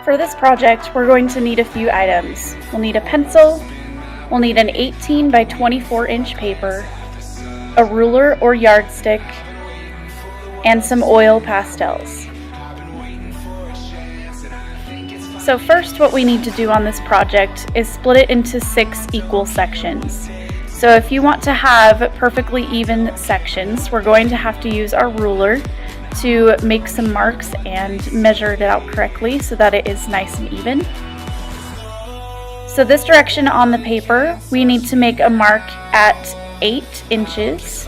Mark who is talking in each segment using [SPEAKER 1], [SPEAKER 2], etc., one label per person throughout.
[SPEAKER 1] For this project, we're going to need a few items. We'll need a pencil, we'll need an 18 by 24 inch paper, a ruler or yardstick, and some oil pastels. So first, what we need to do on this project is split it into 6 equal sections. So if you want to have perfectly even sections, we're going to have to use our ruler to make some marks and measure it out correctly so that it is nice and even. So this direction on the paper, we need to make a mark at 8 inches.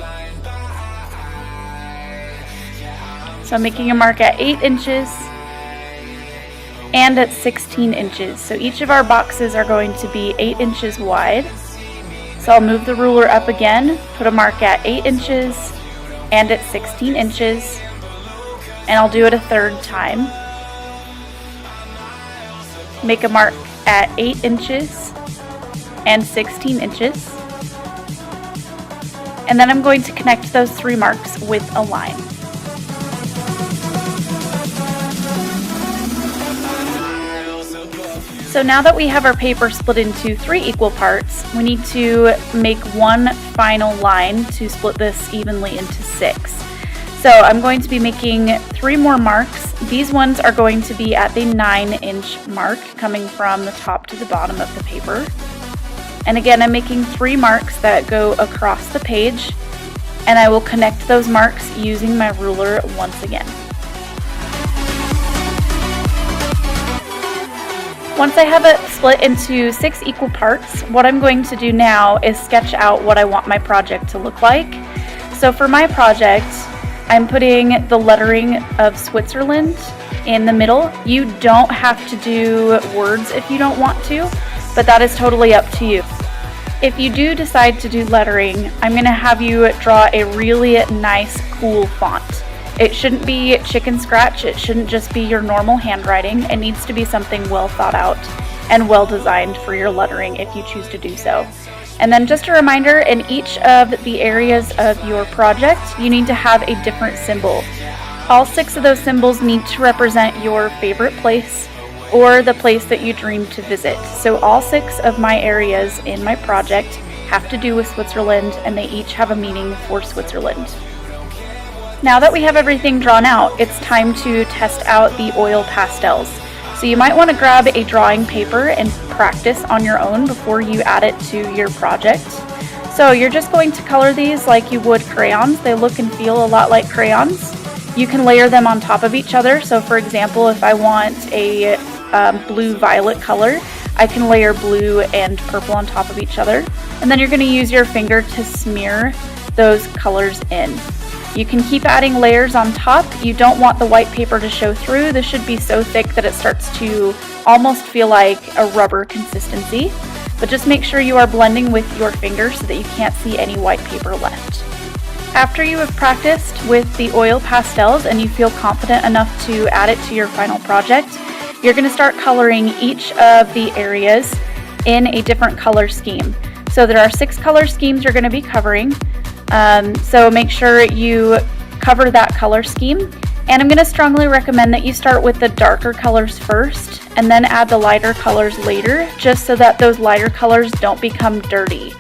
[SPEAKER 1] So I'm making a mark at 8 inches and at 16 inches. So each of our boxes are going to be 8 inches wide. So I'll move the ruler up again, put a mark at 8 inches and at 16 inches. And I'll do it a third time. Make a mark at 8 inches and 16 inches. And then I'm going to connect those 3 marks with a line. So now that we have our paper split into 3 equal parts, we need to make one final line to split this evenly into 6. So I'm going to be making 3 more marks. These ones are going to be at the 9-inch mark, coming from the top to the bottom of the paper. And again, I'm making 3 marks that go across the page, and I will connect those marks using my ruler once again. Once I have it split into 6 equal parts, what I'm going to do now is sketch out what I want my project to look like. So for my project, I'm putting the lettering of Switzerland in the middle. You don't have to do words if you don't want to, but that is totally up to you. If you do decide to do lettering, I'm going to have you draw a really nice, cool font. It shouldn't be chicken scratch. It shouldn't just be your normal handwriting. It needs to be something well thought out and well designed for your lettering if you choose to do so. And then just a reminder, in each of the areas of your project, you need to have a different symbol. All 6 of those symbols need to represent your favorite place or the place that you dream to visit. So all 6 of my areas in my project have to do with Switzerland, and they each have a meaning for Switzerland. Now that we have everything drawn out, it's time to test out the oil pastels. So you might want to grab a drawing paper and practice on your own before you add it to your project. So you're just going to color these like you would crayons. They look and feel a lot like crayons. You can layer them on top of each other. So for example, if I want a blue-violet color, I can layer blue and purple on top of each other. And then you're going to use your finger to smear those colors in. You can keep adding layers on top. You don't want the white paper to show through. This should be so thick that it starts to almost feel like a rubber consistency. But just make sure you are blending with your finger so that you can't see any white paper left. After you have practiced with the oil pastels and you feel confident enough to add it to your final project, you're going to start coloring each of the areas in a different color scheme. So there are 6 color schemes you're going to be covering. So make sure you cover that color scheme. And I'm going to strongly recommend that you start with the darker colors first and then add the lighter colors later, just so that those lighter colors don't become dirty.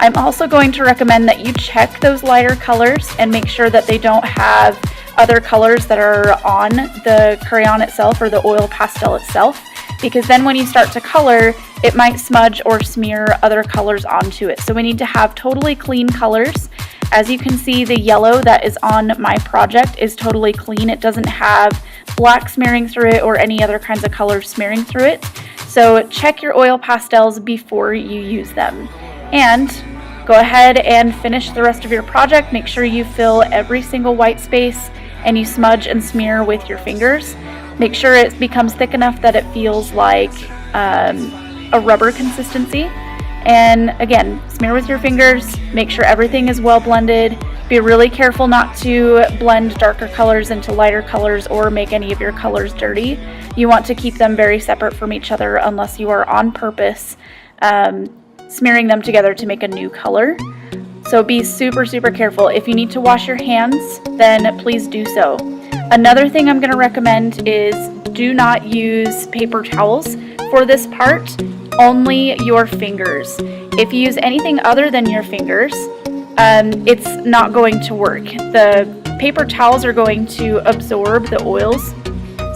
[SPEAKER 1] I'm also going to recommend that you check those lighter colors and make sure that they don't have other colors that are on the crayon itself or the oil pastel itself, because then when you start to color, it might smudge or smear other colors onto it. So we need to have totally clean colors. As you can see, the yellow that is on my project is totally clean. It doesn't have black smearing through it or any other kinds of colors smearing through it. So check your oil pastels before you use them. And go ahead and finish the rest of your project. Make sure you fill every single white space and you smudge and smear with your fingers. Make sure it becomes thick enough that it feels like a rubber consistency. And again, smear with your fingers, make sure everything is well blended. Be really careful not to blend darker colors into lighter colors or make any of your colors dirty. You want to keep them very separate from each other unless you are on purpose smearing them together to make a new color. So be super, super careful. If you need to wash your hands, then please do so. Another thing I'm going to recommend is do not use paper towels for this part, only your fingers. If you use anything other than your fingers, it's not going to work. The paper towels are going to absorb the oils.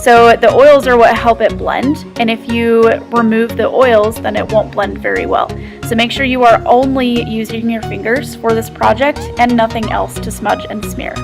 [SPEAKER 1] So the oils are what help it blend, and if you remove the oils, then it won't blend very well. So make sure you are only using your fingers for this project and nothing else to smudge and smear.